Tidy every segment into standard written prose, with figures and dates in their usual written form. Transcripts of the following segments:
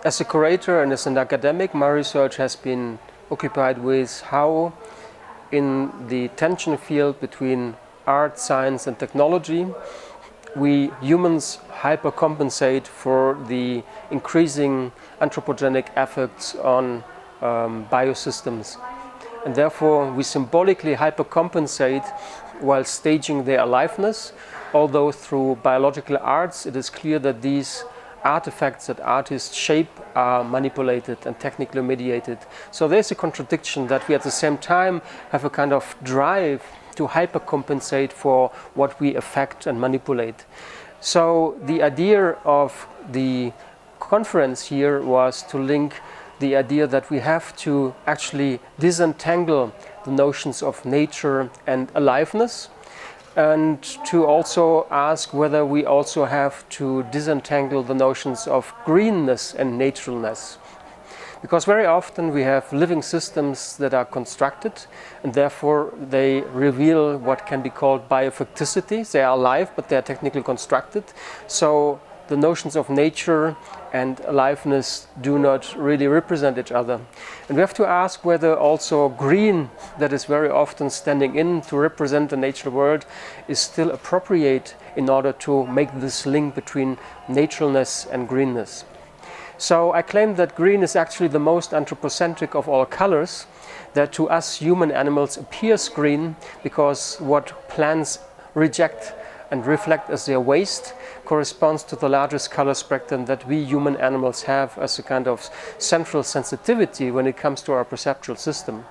As a curator and as an academic, my research has been occupied with how in the tension field between art, science and technology, we humans hypercompensate for the increasing anthropogenic effects on biosystems. And therefore we symbolically hypercompensate while staging their aliveness, although through biological arts it is clear that these artifacts that artists shape are manipulated and technically mediated. So there's a contradiction that we at the same time have a kind of drive to hypercompensate for what we affect and manipulate. So the idea of the conference here was to link the idea that we have to actually disentangle the notions of nature and aliveness, and to also ask whether we also have to disentangle the notions of greenness and naturalness. Because very often we have living systems that are constructed and therefore they reveal what can be called biophecticity. They are alive but they are technically constructed. So the notions of nature and aliveness do not really represent each other. And we have to ask whether also green, that is very often standing in to represent the natural world, is still appropriate in order to make this link between naturalness and greenness. So I claim that green is actually the most anthropocentric of all colors, that to us human animals appears green because what plants reject and reflect as their waste corresponds to the largest color spectrum that we human animals have as a kind of central sensitivity when it comes to our perceptual system.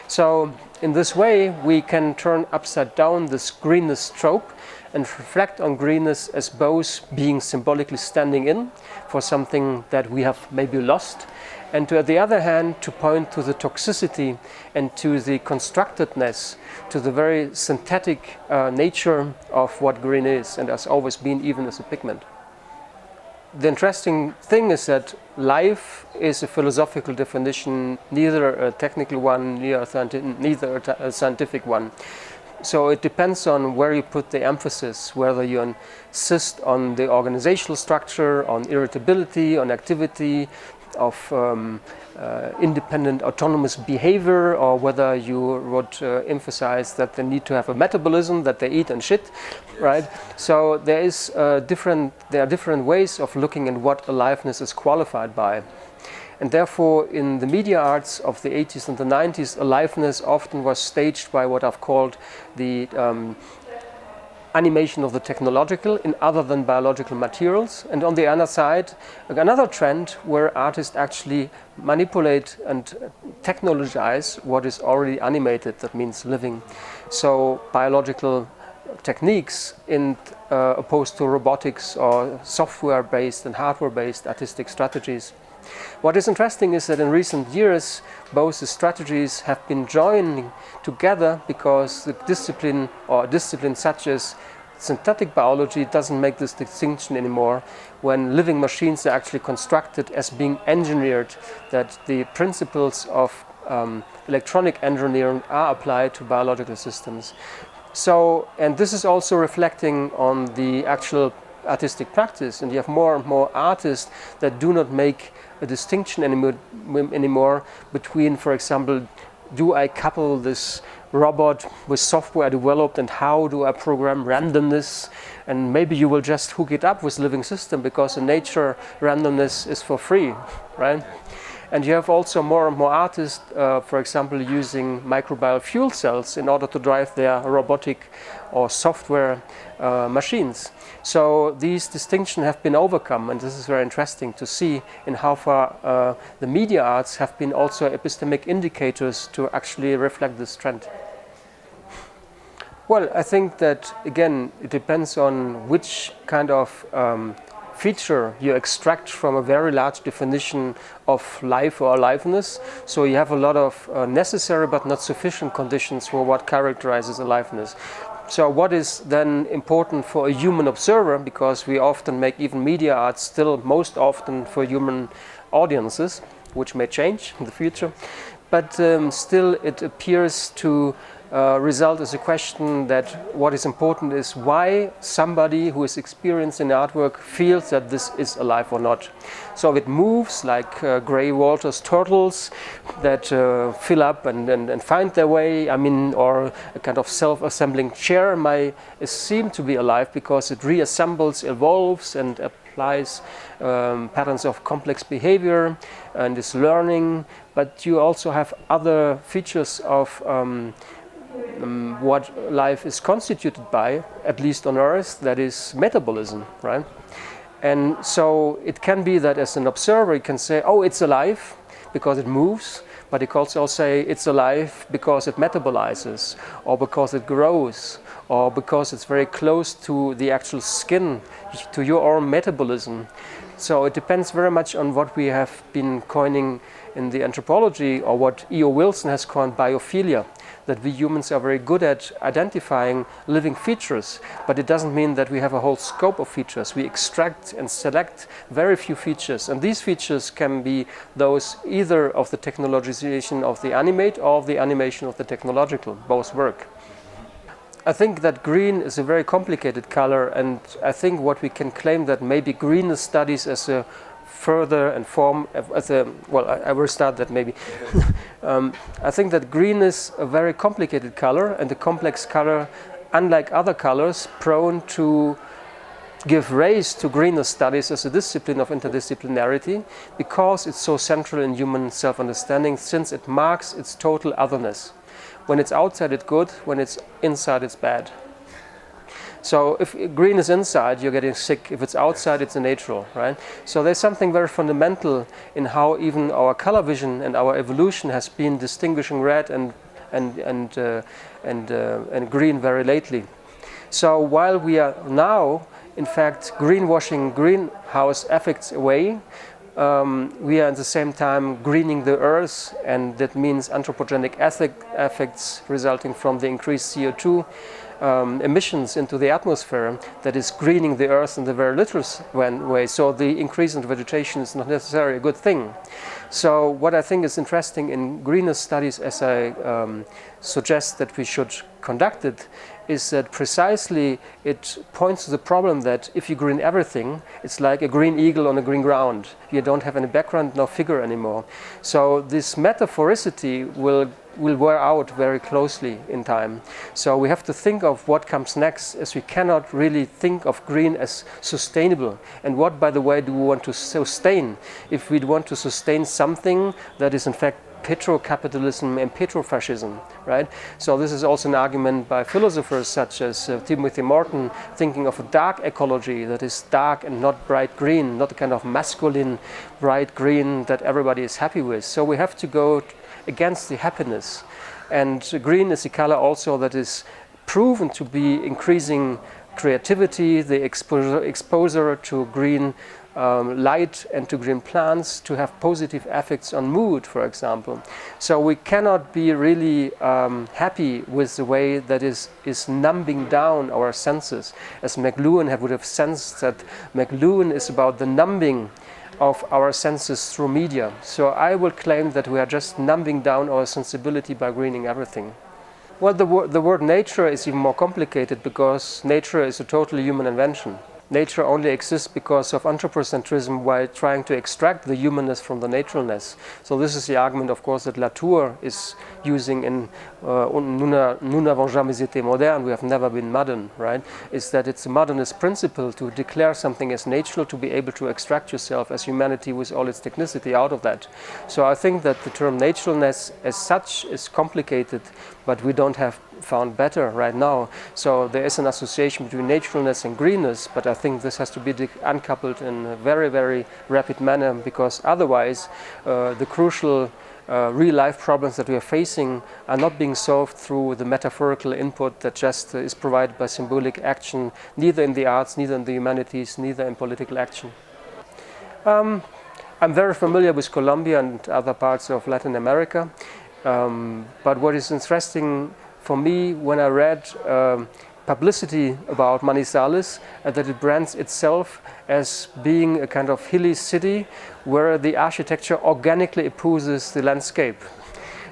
So in this way we can turn upside down this greenness trope and reflect on greenness as both being symbolically standing in for something that we have maybe lost, and to, on the other hand, to point to the toxicity and to the constructedness, to the very synthetic nature of what green is and has always been, even as a pigment. The interesting thing is that life is a philosophical definition, neither a technical one, neither a scientific one. So it depends on where you put the emphasis, whether you insist on the organizational structure, on irritability, on activity, of independent autonomous behavior, or whether you would emphasize that they need to have a metabolism, that they eat and shit, right? So there are different ways of looking at what aliveness is qualified by. And therefore, in the media arts of the 80s and the 90s, aliveness often was staged by what I've called the animation of the technological in other than biological materials. And on the other side, another trend where artists actually manipulate and technologize what is already animated, that means living. So biological techniques opposed to robotics or software-based and hardware-based artistic strategies. What is interesting is that in recent years both the strategies have been joining together because the discipline or disciplines such as synthetic biology doesn't make this distinction anymore when living machines are actually constructed as being engineered, that the principles of electronic engineering are applied to biological systems. So, and this is also reflecting on the actual artistic practice, and you have more and more artists that do not make a distinction anymore between, for example, do I couple this robot with software I developed and how do I program randomness, and maybe you will just hook it up with living system because in nature randomness is for free, right? And you have also more and more artists, for example, using microbial fuel cells in order to drive their robotic or software machines. So these distinctions have been overcome, and this is very interesting to see in how far the media arts have been also epistemic indicators to actually reflect this trend. Well, I think that, again, it depends on which kind of feature you extract from a very large definition of life or aliveness. So you have a lot of necessary but not sufficient conditions for what characterizes aliveness. So what is then important for a human observer, because we often make even media arts still most often for human audiences, which may change in the future, but still it appears to result is a question that what is important is why somebody who is experienced in artwork feels that this is alive or not. So it moves like Gray Walter's turtles that fill up and find their way, or a kind of self-assembling chair might seem to be alive because it reassembles, evolves, and applies patterns of complex behavior and is learning. But you also have other features of what life is constituted by, at least on Earth, that is metabolism, right? And so it can be that as an observer you can say, oh, it's alive because it moves, but you can also say it's alive because it metabolizes, or because it grows, or because it's very close to the actual skin, to your own metabolism. So it depends very much on what we have been coining in the anthropology, or what E.O. Wilson has coined biophilia, that we humans are very good at identifying living features, but it doesn't mean that we have a whole scope of features. We extract and select very few features, and these features can be those either of the technologization of the animate or of the animation of the technological. Both work. I think that green is a very complicated color, and I think what we can claim that maybe green studies as a further and form as a, well, I will start that maybe. I think that green is a very complicated color, and a complex color, unlike other colors, prone to give rise to greener studies as a discipline of interdisciplinarity, because it's so central in human self-understanding, since it marks its total otherness. When it's outside, it's good. When it's inside, it's bad. So if green is inside, you're getting sick. If it's outside, it's a natural, right? So there's something very fundamental in how even our color vision and our evolution has been distinguishing red and green very lately. So while we are now, in fact, greenwashing greenhouse effects away, we are at the same time greening the earth, and that means anthropogenic effects resulting from the increased CO2 emissions into the atmosphere, that is greening the earth in the very literal way. So the increase in vegetation is not necessarily a good thing. So what I think is interesting in greener studies, as I suggest that we should conduct it, is that precisely it points to the problem that if you green everything, it's like a green eagle on a green ground. You don't have any background, no figure anymore. So this metaphoricity will wear out very closely in time. So we have to think of what comes next, as we cannot really think of green as sustainable. And what, by the way, do we want to sustain? If we want to sustain something that is in fact petrocapitalism and petrofascism, right? So this is also an argument by philosophers such as Timothy Morton, thinking of a dark ecology that is dark and not bright green, not the kind of masculine bright green that everybody is happy with. So we have to go against the happiness. And green is a color also that is proven to be increasing creativity, the exposure to green light and to green plants, to have positive effects on mood, for example. So we cannot be really happy with the way that is numbing down our senses. As McLuhan would have sensed that McLuhan is about the numbing of our senses through media. So I will claim that we are just numbing down our sensibility by greening everything. Well, the word nature is even more complicated, because nature is a totally human invention. Nature only exists because of anthropocentrism, while trying to extract the humanness from the naturalness. So this is the argument, of course, that Latour is using in Nous n'avons jamais été modernes, we have never been modern, right? Is that it's a modernist principle to declare something as natural, to be able to extract yourself as humanity with all its technicity out of that. So I think that the term naturalness as such is complicated, but we don't have found better right now. So there is an association between naturalness and greenness, but I think this has to be uncoupled in a very, very rapid manner, because otherwise the crucial real-life problems that we are facing are not being solved through the metaphorical input that just is provided by symbolic action, neither in the arts, neither in the humanities, neither in political action. I'm very familiar with Colombia and other parts of Latin America, but what is interesting for me when I read publicity about Manizales, that it brands itself as being a kind of hilly city where the architecture organically opposes the landscape.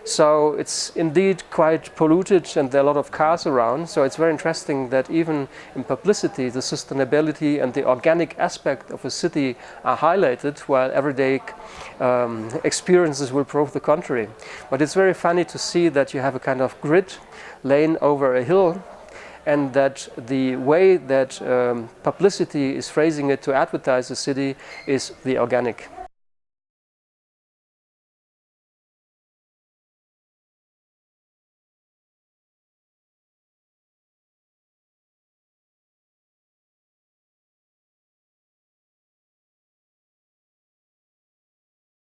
So it's indeed quite polluted and there are a lot of cars around. So it's very interesting that even in publicity, the sustainability and the organic aspect of a city are highlighted, while everyday experiences will prove the contrary. But it's very funny to see that you have a kind of grid lane over a hill, and that the way that publicity is phrasing it to advertise the city is the organic.